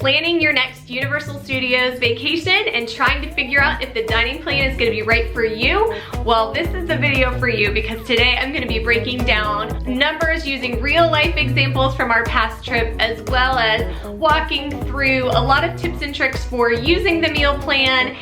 planning your next Universal Studios vacation and trying to figure out if the dining plan is gonna be right for you, well, this is the video for you, because today I'm gonna be breaking down numbers using real life examples from our past trip, as well as walking through a lot of tips and tricks for using the meal plan,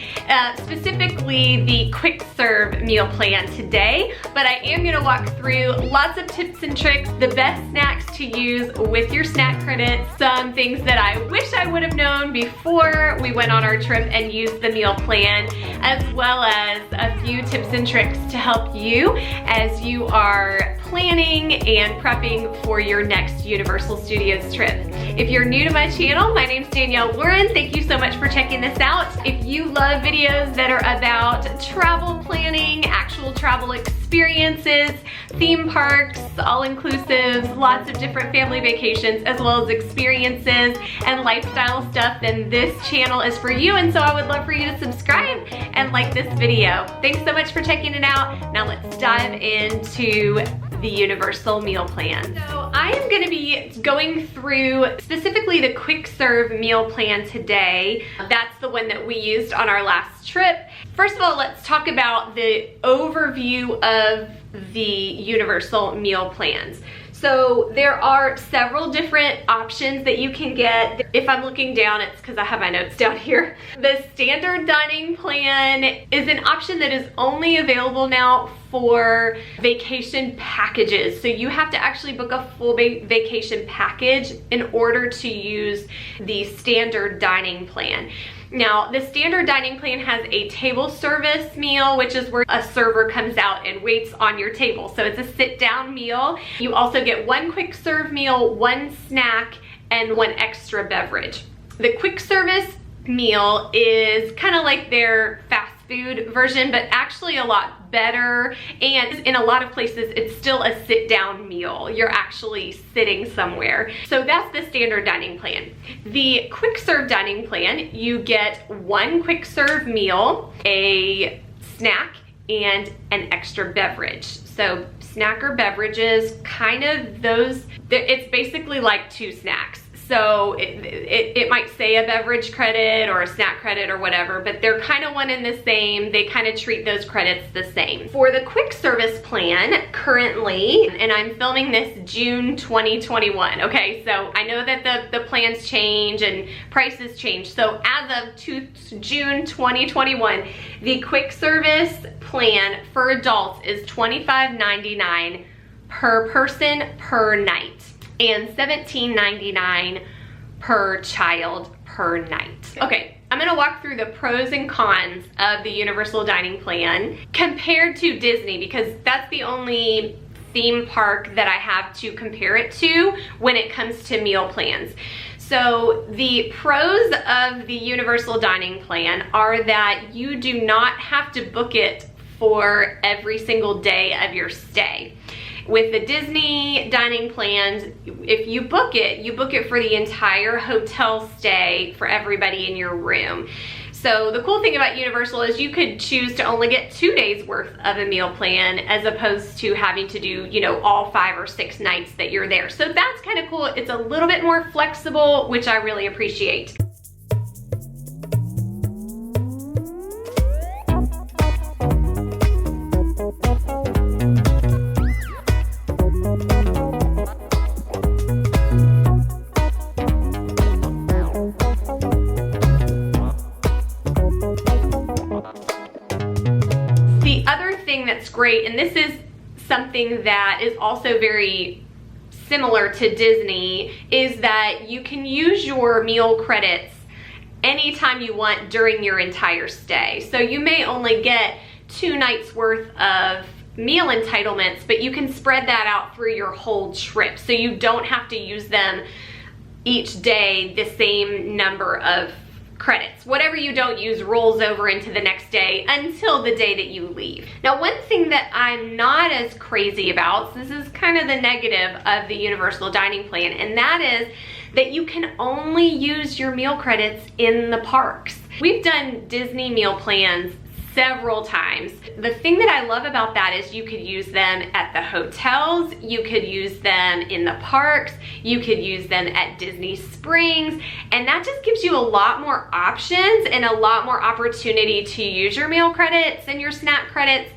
specifically the quick serve meal plan today. But I am gonna walk through lots of tips and tricks, the best snacks to use with your snack credits, some things that I wish I would have known before we went on our trip and used the meal plan, as well as a few tips and tricks to help you as you are planning and prepping for your next Universal Studios trip. If you're new to my channel, my name's Danielle. Thank you so much for checking this out. If you love videos that are about travel planning, actual travel experiences, theme parks, all-inclusives, lots of different family vacations, as well as experiences and lifestyle stuff, then this channel is for you. And so I would love for you to subscribe and like this video. Thanks so much for checking it out. Now let's dive into the Universal meal plan. So I am gonna be going through specifically the quick serve meal plan today. That's the one that we used on our last trip. First of all, let's talk about the overview of the Universal meal plans. So there are several different options that you can get. If I'm looking down, it's because I have my notes down here. The standard dining plan is an option that is only available now for vacation packages. So you have to actually book a full vacation package in order to use the standard dining plan. Now, the standard dining plan has a table service meal, which is where a server comes out and waits on your table. So it's a sit-down meal. You also get one quick serve meal, one snack, and one extra beverage. The quick service meal is kind of like their fast food version, but actually a lot better. And in a lot of places, it's still a sit-down meal. You're actually sitting somewhere. So that's the standard dining plan. The quick serve dining plan, you get one quick serve meal, a snack, and an extra beverage. So snack or beverages, kind of those, it's basically like two snacks. So it might say a beverage credit or a snack credit or whatever, but they're kind of one and the same. They kind of treat those credits the same. For the quick service plan currently, and I'm filming this June 2021, okay? So I know that the plans change and prices change. So as of June 2021, the quick service plan for adults is $25.99 per person per night, and $17.99 per child per night. Okay, I'm gonna walk through the pros and cons of the Universal Dining Plan compared to Disney, because that's the only theme park that I have to compare it to when it comes to meal plans. So the pros of the Universal Dining Plan are that you do not have to book it for every single day of your stay. With the Disney dining plans, if you book it for the entire hotel stay for everybody in your room. So the cool thing about Universal is you could choose to only get 2 days worth of a meal plan, as opposed to having to do, you know, all 5 or 6 nights that you're there. So that's kind of cool. It's a little bit more flexible, which I really appreciate. That's great, and this is something that is also very similar to Disney, is that you can use your meal credits anytime you want during your entire stay. So you may only get 2 nights worth of meal entitlements, but you can spread that out through your whole trip, so you don't have to use them each day the same number of credits. Whatever you don't use rolls over into the next day until the day that you leave. Now, one thing that I'm not as crazy about, so this is kind of the negative of the Universal Dining Plan, and that is that you can only use your meal credits in the parks. We've done Disney meal plans several times. The thing that I love about that is you could use them at the hotels, you could use them in the parks, you could use them at Disney Springs, and that just gives you a lot more options and a lot more opportunity to use your meal credits and your snack credits.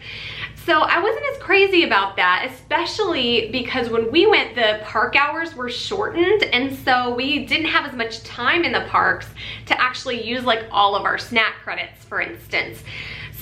So I wasn't as crazy about that, especially because when we went, the park hours were shortened, and so we didn't have as much time in the parks to actually use like all of our snack credits, for instance.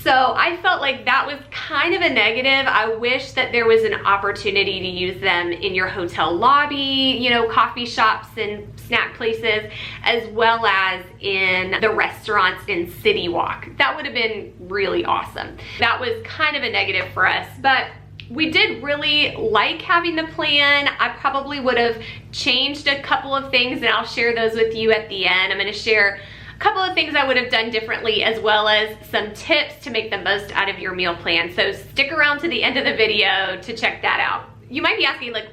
So I felt like that was kind of a negative. I wish that there was an opportunity to use them in your hotel lobby, you know, coffee shops and snack places, as well as in the restaurants in City Walk. That would have been really awesome. That was kind of a negative for us, but we did really like having the plan. I probably would have changed a couple of things, and I'll share those with you at the end. I'm gonna share a couple of things I would have done differently, as well as some tips to make the most out of your meal plan. So stick around to the end of the video to check that out. You might be asking, like,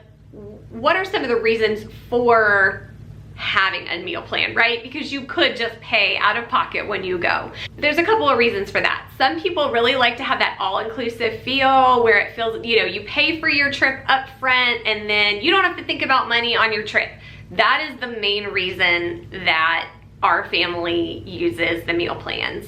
what are some of the reasons for having a meal plan, right? Because you could just pay out of pocket when you go. There's a couple of reasons for that. Some people really like to have that all-inclusive feel where it feels, you know, you pay for your trip up front and then you don't have to think about money on your trip. That is the main reason that our family uses the meal plans.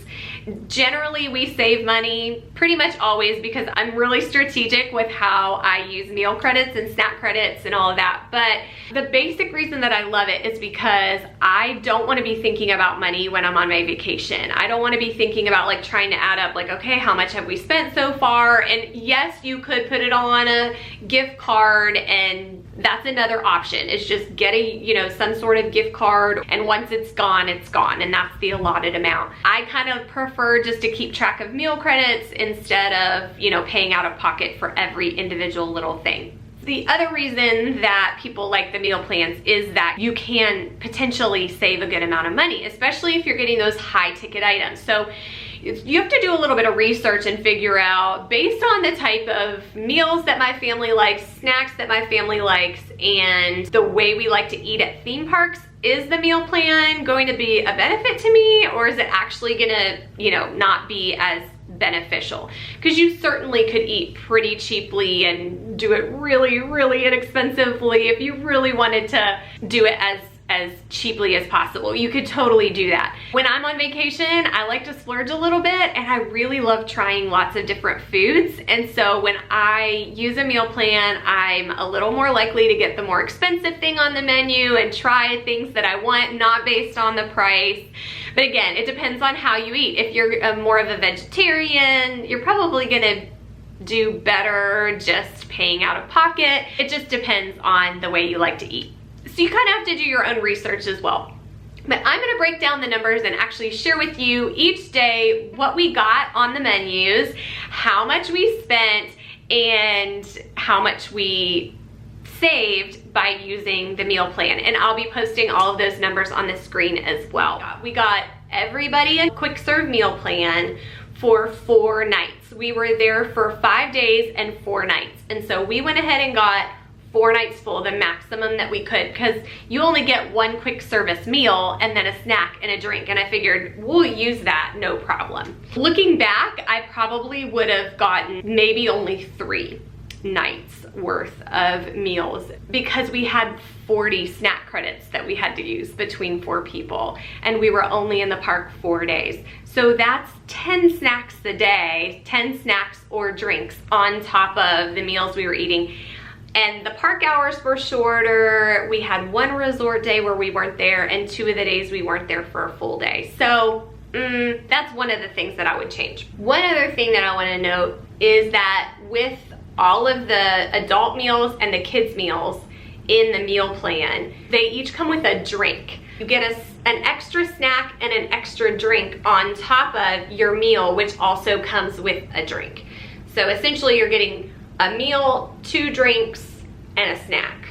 Generally, we save money pretty much always because I'm really strategic with how I use meal credits and snack credits and all of that. But the basic reason that I love it is because I don't want to be thinking about money when I'm on my vacation. I don't want to be thinking about like trying to add up like, okay, how much have we spent so far? And yes, you could put it on a gift card, and that's another option. It's just get a, you know, some sort of gift card, and once it's gone, and that's the allotted amount. I kind of prefer just to keep track of meal credits instead of, you know, paying out of pocket for every individual little thing. The other reason that people like the meal plans is that you can potentially save a good amount of money, especially if you're getting those high ticket items. So you have to do a little bit of research and figure out, based on the type of meals that my family likes, snacks that my family likes, and the way we like to eat at theme parks, is the meal plan going to be a benefit to me, or is it actually gonna, you know, not be as beneficial? Because you certainly could eat pretty cheaply and do it really, really inexpensively if you really wanted to do it as cheaply as possible. You could totally do that. When I'm on vacation, I like to splurge a little bit, and I really love trying lots of different foods. And so when I use a meal plan, I'm a little more likely to get the more expensive thing on the menu and try things that I want, not based on the price. But again, it depends on how you eat. If you're more of a vegetarian, you're probably gonna do better just paying out of pocket. It just depends on the way you like to eat. So you kind of have to do your own research as well. But I'm gonna break down the numbers and actually share with you each day what we got on the menus, how much we spent, and how much we saved by using the meal plan. And I'll be posting all of those numbers on the screen as well. We got everybody a quick serve meal plan for 4 nights. We were there for 5 days and 4 nights. And so we went ahead and got 4 nights full, the maximum that we could, because you only get 1 quick service meal and then a snack and a drink, and I figured we'll use that, no problem. Looking back, I probably would have gotten maybe only 3 nights worth of meals because we had 40 snack credits that we had to use between 4 people, and we were only in the park 4 days. So that's 10 snacks a day, 10 snacks or drinks on top of the meals we were eating. And the park hours were shorter. We had 1 resort day where we weren't there, and 2 of the days we weren't there for a full day. So that's one of the things that I would change. One other thing that I want to note is that with all of the adult meals and the kids meals in the meal plan, they each come with a drink. You get an extra snack and an extra drink on top of your meal, which also comes with a drink. So essentially you're getting a meal, 2 drinks, and a snack.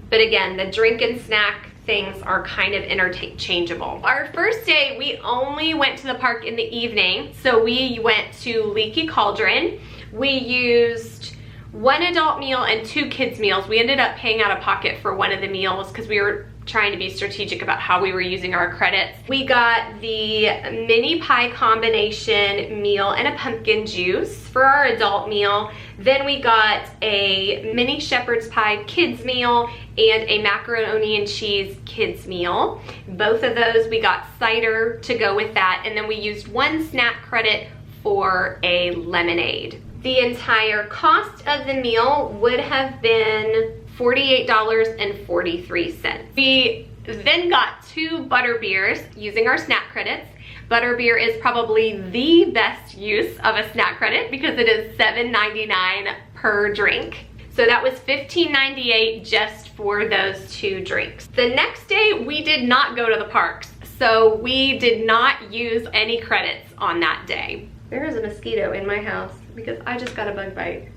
But again, the drink and snack things are kind of interchangeable. Our first day, we only went to the park in the evening. So we went to Leaky Cauldron. We used 1 adult meal and 2 kids meals. We ended up paying out of pocket for one of the meals because we were trying to be strategic about how we were using our credits. We got the mini pie combination meal and a pumpkin juice for our adult meal. Then we got a mini shepherd's pie kids meal and a macaroni and cheese kids meal. Both of those we got cider to go with that, and then we used 1 snack credit for a lemonade. The entire cost of the meal would have been $48.43. We then got 2 butter beers using our snack credits. Butter beer is probably the best use of a snack credit because it is $7.99 per drink. So that was $15.98 just for those 2 drinks. The next day, we did not go to the parks, so we did not use any credits on that day. There is a mosquito in my house because I just got a bug bite.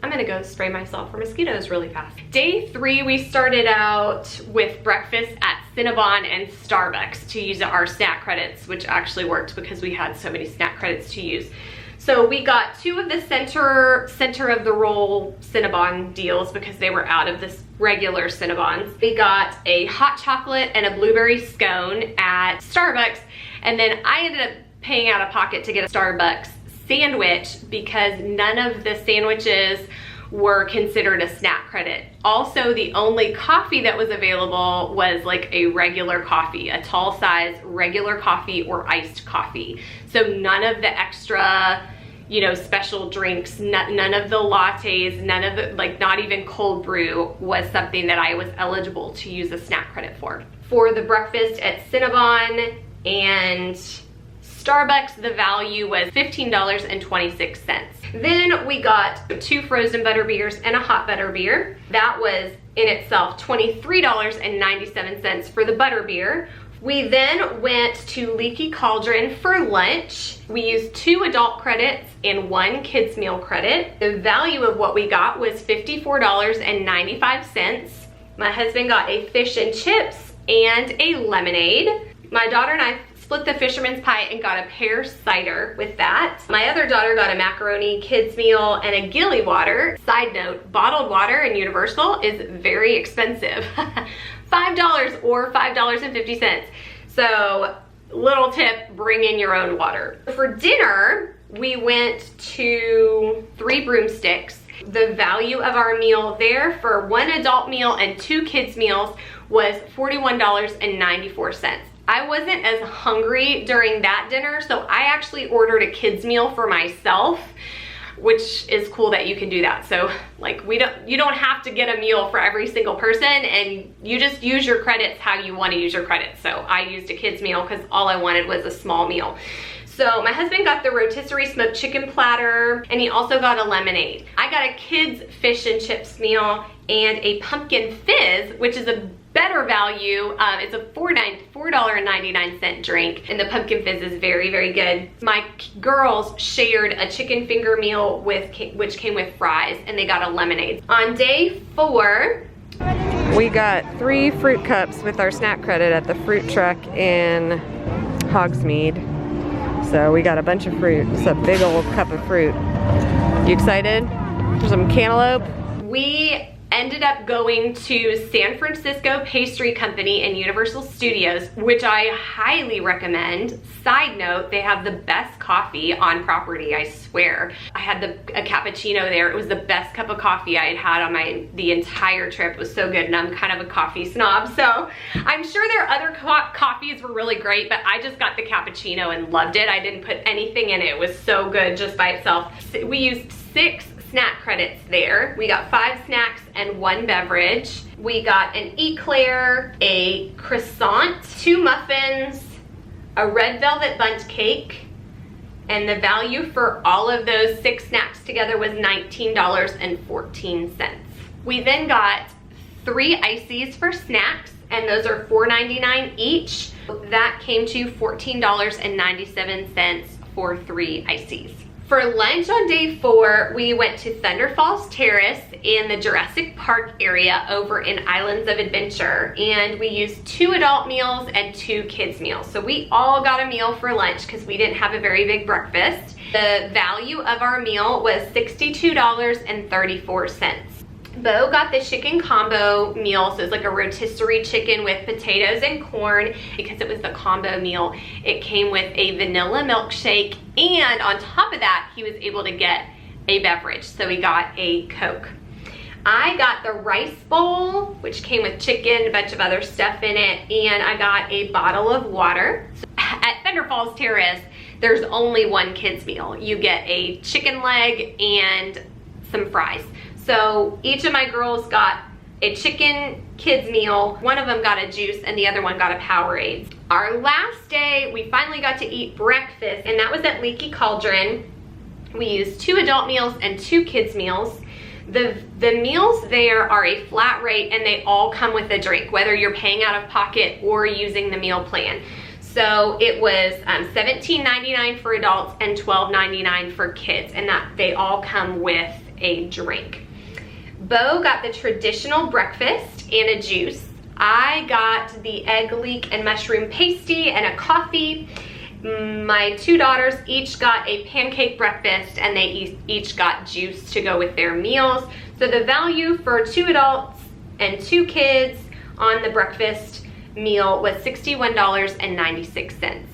I'm gonna go spray myself for mosquitoes really fast. Day 3, we started out with breakfast at Cinnabon and Starbucks to use our snack credits, which actually worked because we had so many snack credits to use. So we got 2 of the center of the roll Cinnabon deals because they were out of this regular Cinnabons. We got a hot chocolate and a blueberry scone at Starbucks, and then I ended up paying out of pocket to get a Starbucks sandwich because none of the sandwiches were considered a snack credit. Also, the only coffee that was available was like a regular coffee, a tall size regular coffee or iced coffee. So none of the extra, you know, special drinks, none of the lattes, none of the, like, not even cold brew was something that I was eligible to use a snack credit for. For the breakfast at Cinnabon and Starbucks, the value was $15.26. Then we got 2 frozen butter beers and a hot butter beer. That was in itself $23.97 for the butter beer. We then went to Leaky Cauldron for lunch. We used 2 adult credits and 1 kids meal credit. The value of what we got was $54.95. My husband got a fish and chips and a lemonade. My daughter and I split the fisherman's pie and got a pear cider with that. My other daughter got a macaroni kids meal and a Gilly water. Side note, bottled water in Universal is very expensive. $5 or $5.50. So little tip, bring in your own water. For dinner, we went to 3 broomsticks. The value of our meal there for 1 adult meal and 2 kids meals was $41.94. I wasn't as hungry during that dinner, so I actually ordered a kids meal for myself, which is cool that you can do that. So like you don't have to get a meal for every single person, and you just use your credits how you want to use your credits. So I used a kids meal because all I wanted was a small meal. So my husband got the rotisserie smoked chicken platter, and he also got a lemonade. I got a kids fish and chips meal and a pumpkin fizz, which is a better value. It's a $4.99 drink, and the pumpkin fizz is very, very good. My girls shared a chicken finger meal which came with fries, and they got a lemonade. On day 4, we got 3 fruit cups with our snack credit at the fruit truck in Hogsmeade. So we got a bunch of fruit. It's a big old cup of fruit. You excited for some cantaloupe? We ended up going to San Francisco Pastry Company and Universal Studios, which I highly recommend. Side note, they have the best coffee on property, I swear. I had a cappuccino there. It was the best cup of coffee I had had on the entire trip. It was so good, and I'm kind of a coffee snob, so I'm sure their other coffees were really great, but I just got the cappuccino and loved it. I didn't put anything in it. It was so good just by itself. We used 6 snack credits there. We got 5 snacks and 1 beverage. We got an eclair, a croissant, 2 muffins, a red velvet bundt cake, and the value for all of those 6 snacks together was $19.14. We then got 3 ices for snacks, and those are $4.99 each. That came to $14.97 for 3 ices. For lunch on day 4, we went to Thunder Falls Terrace in the Jurassic Park area over in Islands of Adventure, and we used 2 adult meals and 2 kids meals. So we all got a meal for lunch because we didn't have a very big breakfast. The value of our meal was $62.34. Bo got the chicken combo meal, so it's like a rotisserie chicken with potatoes and corn. Because it was the combo meal, it came with a vanilla milkshake, and on top of that, he was able to get a beverage, so he got a Coke. I got the rice bowl, which came with chicken, a bunch of other stuff in it, and I got a bottle of water. So at Thunder Falls Terrace, there's only one kids meal. You get a chicken leg and some fries. So each of my girls got a chicken kids meal. One of them got a juice and the other one got a Powerade. Our last day, we finally got to eat breakfast, and that was at Leaky Cauldron. We used 2 adult meals and 2 kids meals. The meals there are a flat rate, and they all come with a drink, whether you're paying out of pocket or using the meal plan. So it was $17.99 for adults and $12.99 for kids, and that they all come with a drink. Bo got the traditional breakfast and a juice. I got the egg leek and mushroom pasty and a coffee. My 2 daughters each got a pancake breakfast, and they each got juice to go with their meals. So the value for 2 adults and 2 kids on the breakfast meal was $61.96.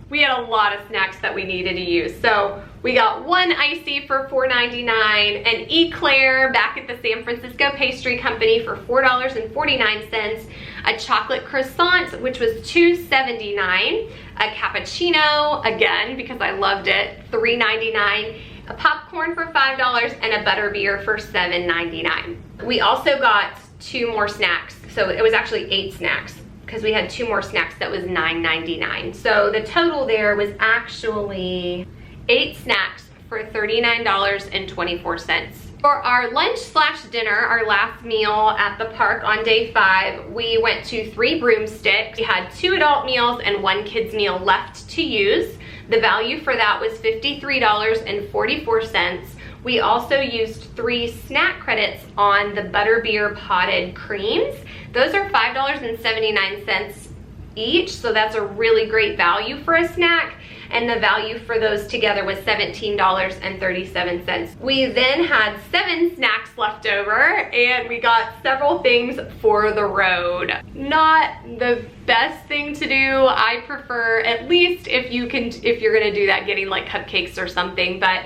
We had a lot of snacks that we needed to use. So we got 1 icy for $4.99, an eclair back at the San Francisco Pastry Company for $4.49, a chocolate croissant, which was $2.79, a cappuccino, again, because I loved it, $3.99, a popcorn for $5, and a butterbeer for $7.99. We also got 2 more snacks. So it was actually 8 snacks, because we had 2 more snacks that was $9.99. So the total there was actually 8 snacks for $39.24. For our lunch/dinner, our last meal at the park on day 5, we went to 3 broomsticks. We had 2 adult meals and 1 kids meal left to use. The value for that was $53.44. We also used 3 snack credits on the butterbeer potted creams. Those are $5.79 each, so that's a really great value for a snack, and the value for those together was $17.37. We then had 7 snacks left over, and we got several things for the road. Not the best thing to do. I prefer, at least if you're gonna do that, getting like cupcakes or something, but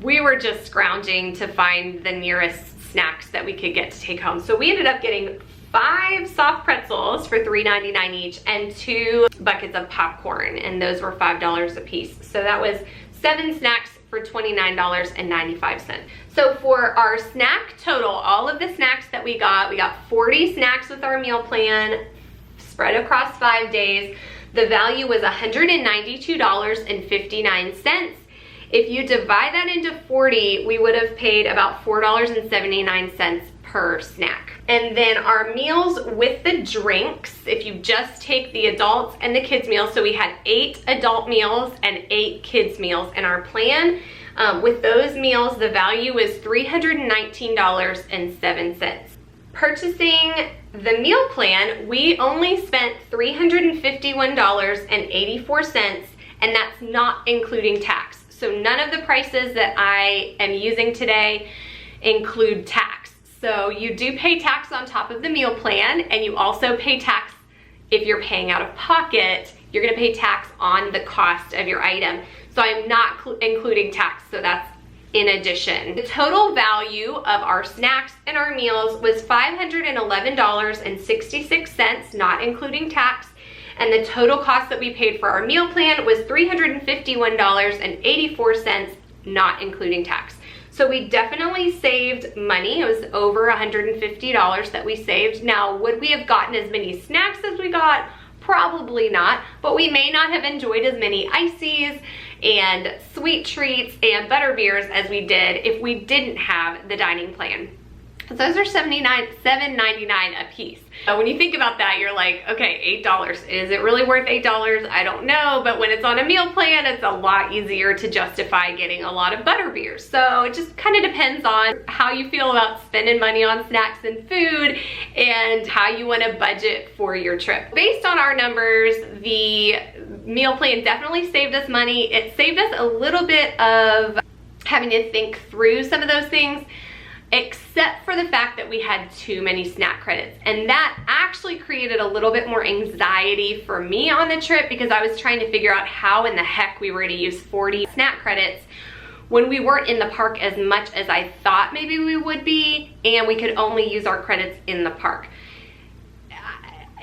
we were just scrounging to find the nearest snacks that we could get to take home. So we ended up getting 5 soft pretzels for $3.99 each and 2 buckets of popcorn, and those were $5 a piece. So that was 7 snacks for $29.95. So for our snack total, all of the snacks that we got 40 snacks with our meal plan spread across 5 days. The value was $192.59. If you divide that into 40, we would have paid about $4.79 per snack. And then our meals with the drinks, if you just take the adults and the kids meals, so we had 8 adult meals and 8 kids meals in our plan. With those meals, the value was $319.07. Purchasing the meal plan, we only spent $351.84, and that's not including tax. So none of the prices that I am using today include tax. So you do pay tax on top of the meal plan, and you also pay tax if you're paying out of pocket. You're gonna pay tax on the cost of your item. So I'm not including tax, so that's in addition. The total value of our snacks and our meals was $511.66, not including tax. And the total cost that we paid for our meal plan was $351.84, not including tax. So we definitely saved money. It was over $150 that we saved. Now, would we have gotten as many snacks as we got? Probably not, but we may not have enjoyed as many ices and sweet treats and butterbeers as we did if we didn't have the dining plan. Those are $7.99 a piece. When you think about that, you're like, okay, $8. Is it really worth $8? I don't know, but when it's on a meal plan, it's a lot easier to justify getting a lot of butterbeers. So it just kind of depends on how you feel about spending money on snacks and food and how you want to budget for your trip. Based on our numbers, the meal plan definitely saved us money. It saved us a little bit of having to think through some of those things. except for the fact that we had too many snack credits. And that actually created a little bit more anxiety for me on the trip, because I was trying to figure out how in the heck we were gonna use 40 snack credits when we weren't in the park as much as I thought maybe we would be, and we could only use our credits in the park.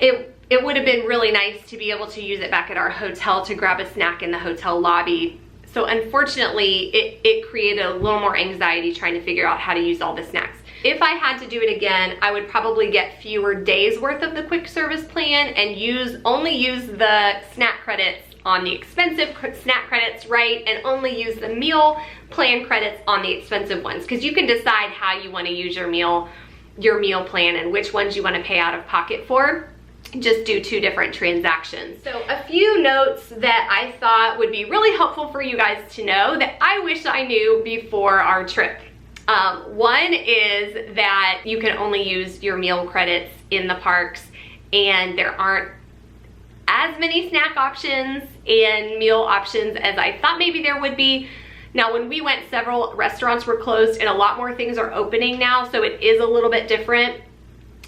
It would have been really nice to be able to use it back at our hotel to grab a snack in the hotel lobby. So unfortunately, it created a little more anxiety trying to figure out how to use all the snacks. If I had to do it again, I would probably get fewer days worth of the quick service plan and only use the snack credits on the expensive snack credits, right? And only use the meal plan credits on the expensive ones, because you can decide how you want to use your meal plan and which ones you want to pay out of pocket for. Just do 2 different transactions. So a few notes that I thought would be really helpful for you guys to know that I wish I knew before our trip. One is that you can only use your meal credits in the parks, and there aren't as many snack options and meal options as I thought maybe there would be. Now, when we went, several restaurants were closed and a lot more things are opening now, so it is a little bit different.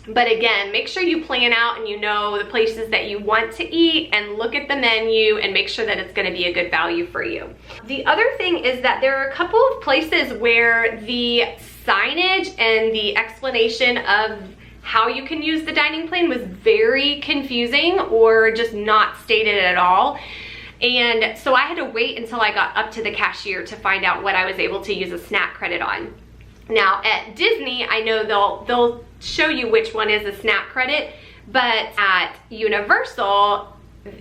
But again, make sure you plan out and you know the places that you want to eat, and look at the menu and make sure that it's gonna be a good value for you. The other thing is that there are a couple of places where the signage and the explanation of how you can use the dining plan was very confusing or just not stated at all. And so I had to wait until I got up to the cashier to find out what I was able to use a snack credit on. Now at Disney, I know they'll show you which one is a snack credit, but at Universal,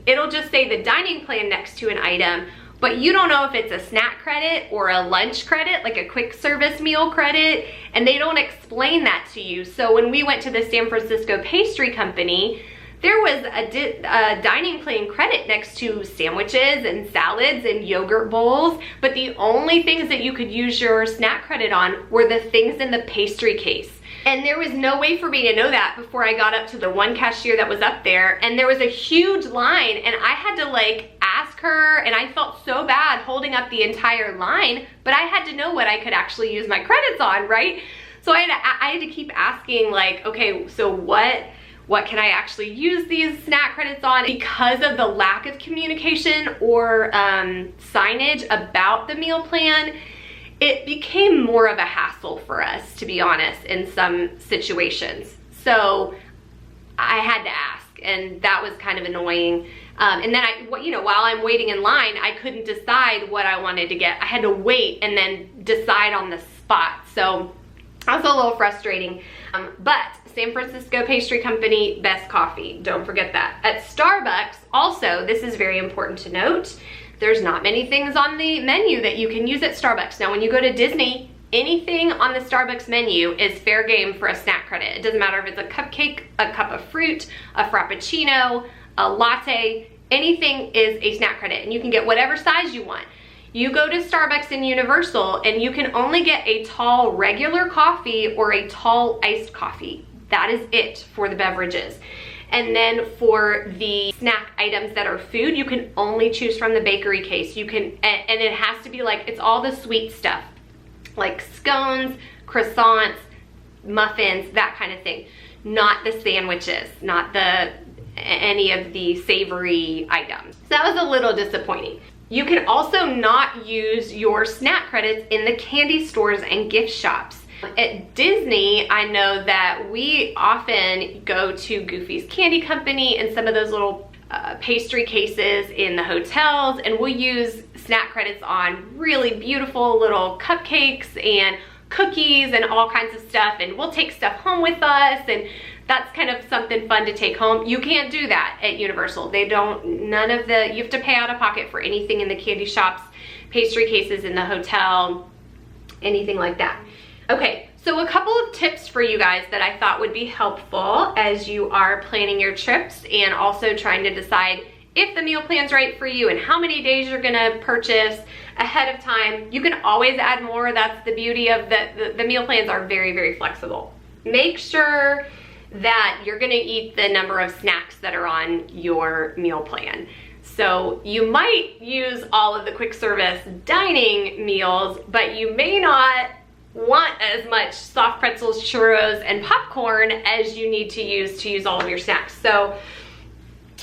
it'll just say the dining plan next to an item, but you don't know if it's a snack credit or a lunch credit, like a quick service meal credit, and they don't explain that to you. So when we went to the San Francisco Pastry Company, there was a dining plan credit next to sandwiches and salads and yogurt bowls, but the only things that you could use your snack credit on were the things in the pastry case. And there was no way for me to know that before I got up to the one cashier that was up there, and there was a huge line, and I had to like ask her, and I felt so bad holding up the entire line, but I had to know what I could actually use my credits on, right? So I had to keep asking, like, okay, so what can I actually use these snack credits on? Because of the lack of communication or signage about the meal plan, it became more of a hassle for us, to be honest, in some situations. So I had to ask, and that was kind of annoying. And then while I'm waiting in line, I couldn't decide what I wanted to get. I had to wait and then decide on the spot. So that was a little frustrating. But San Francisco Pastry Company, best coffee. Don't forget that. At Starbucks, also, this is very important to note, there's not many things on the menu that you can use at Starbucks. Now, when you go to Disney, anything on the Starbucks menu is fair game for a snack credit. It doesn't matter if it's a cupcake, a cup of fruit, a frappuccino, a latte, anything is a snack credit, and you can get whatever size you want. You go to Starbucks and Universal, and you can only get a tall regular coffee or a tall iced coffee. That is it for the beverages. And then for the snack items that are food, you can only choose from the bakery case. You can, and it has to be like, it's all the sweet stuff, like scones, croissants, muffins, that kind of thing. Not the sandwiches, not any of the savory items. So that was a little disappointing. You can also not use your snack credits in the candy stores and gift shops. At Disney, I know that we often go to Goofy's Candy Company and some of those little pastry cases in the hotels, and we'll use snack credits on really beautiful little cupcakes and cookies and all kinds of stuff, and we'll take stuff home with us, and that's kind of something fun to take home. You can't do that at Universal. They don't, you have to pay out of pocket for anything in the candy shops, pastry cases in the hotel, anything like that. Okay, so a couple of tips for you guys that I thought would be helpful as you are planning your trips and also trying to decide if the meal plan's right for you and how many days you're gonna purchase ahead of time. You can always add more. That's the beauty of the meal plans are very, very flexible. Make sure that you're gonna eat the number of snacks that are on your meal plan. So you might use all of the quick service dining meals, but you may not want as much soft pretzels, churros, and popcorn as you need to use all of your snacks. So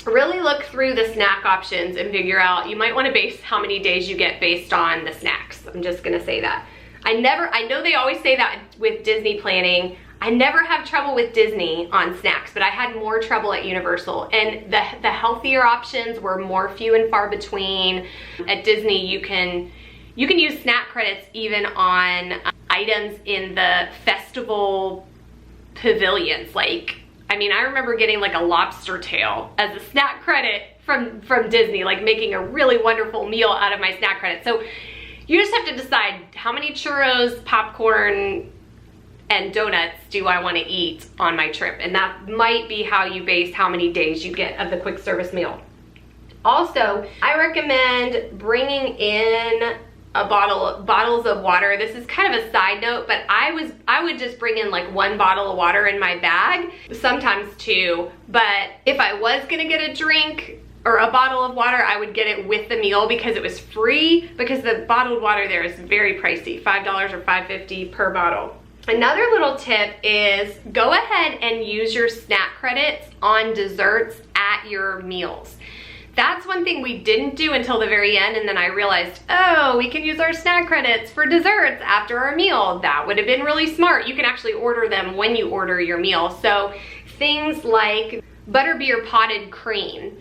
really look through the snack options and figure out, you might want to base how many days you get based on the snacks. I'm just gonna say that. I know they always say that with Disney planning. I never have trouble with Disney on snacks, but I had more trouble at Universal, and the healthier options were more few and far between. At Disney, you can use snack credits even on items in the festival pavilions. Like, I mean, I remember getting like a lobster tail as a snack credit from Disney, like making a really wonderful meal out of my snack credit. So you just have to decide how many churros, popcorn, and donuts do I want to eat on my trip, and that might be how you base how many days you get of the quick service meal. Also, I recommend bringing in bottles of water. This is kind of a side note, but I would just bring in like 1 bottle of water in my bag, sometimes 2. But if I was gonna get a drink or a bottle of water, I would get it with the meal because it was free, because the bottled water there is very pricey, $5 or $5.50 per bottle. Another little tip is go ahead and use your snack credits on desserts at your meals. That's one thing we didn't do until the very end, and then I realized, oh, we can use our snack credits for desserts after our meal. That would have been really smart. You can actually order them when you order your meal. So things like butterbeer potted cream.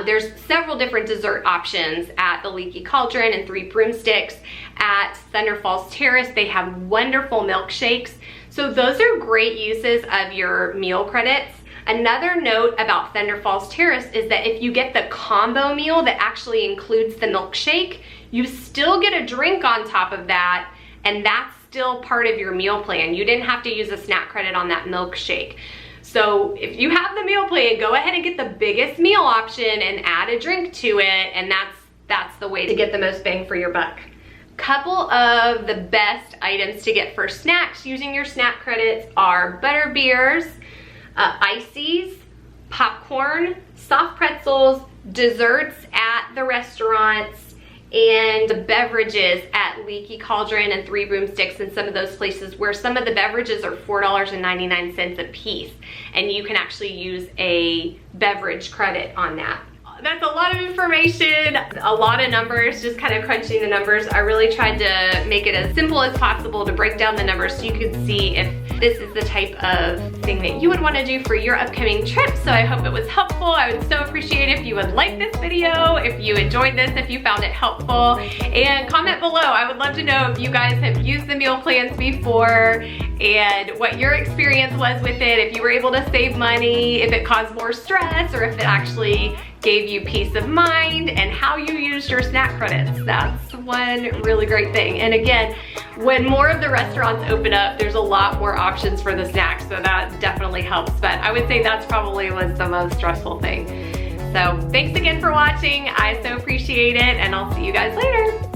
There's several different dessert options at the Leaky Cauldron and Three Broomsticks. At Thunder Falls Terrace, they have wonderful milkshakes. So those are great uses of your meal credits. Another note about Thunder Falls Terrace is that if you get the combo meal that actually includes the milkshake, you still get a drink on top of that, and that's still part of your meal plan. You didn't have to use a snack credit on that milkshake. So if you have the meal plan, go ahead and get the biggest meal option and add a drink to it, and that's the way to get the most bang for your buck. Couple of the best items to get for snacks using your snack credits are butterbeers, ices, popcorn, soft pretzels, desserts at the restaurants, and beverages at Leaky Cauldron and Three Broomsticks, and some of those places where some of the beverages are $4.99 a piece, and you can actually use a beverage credit on that. That's a lot of information, a lot of numbers, just kind of crunching the numbers. I really tried to make it as simple as possible to break down the numbers so you could see if this is the type of thing that you would want to do for your upcoming trip. So I hope it was helpful. I would so appreciate if you would like this video, if you enjoyed this, if you found it helpful, and comment below. I would love to know if you guys have used the meal plans before and what your experience was with it, if you were able to save money, if it caused more stress, or if it actually gave you peace of mind, and how you used your snack credits. That's one really great thing. And again, when more of the restaurants open up, there's a lot more options for the snacks, so that definitely helps. But I would say that's probably was the most stressful thing. So thanks again for watching. I so appreciate it, and I'll see you guys later.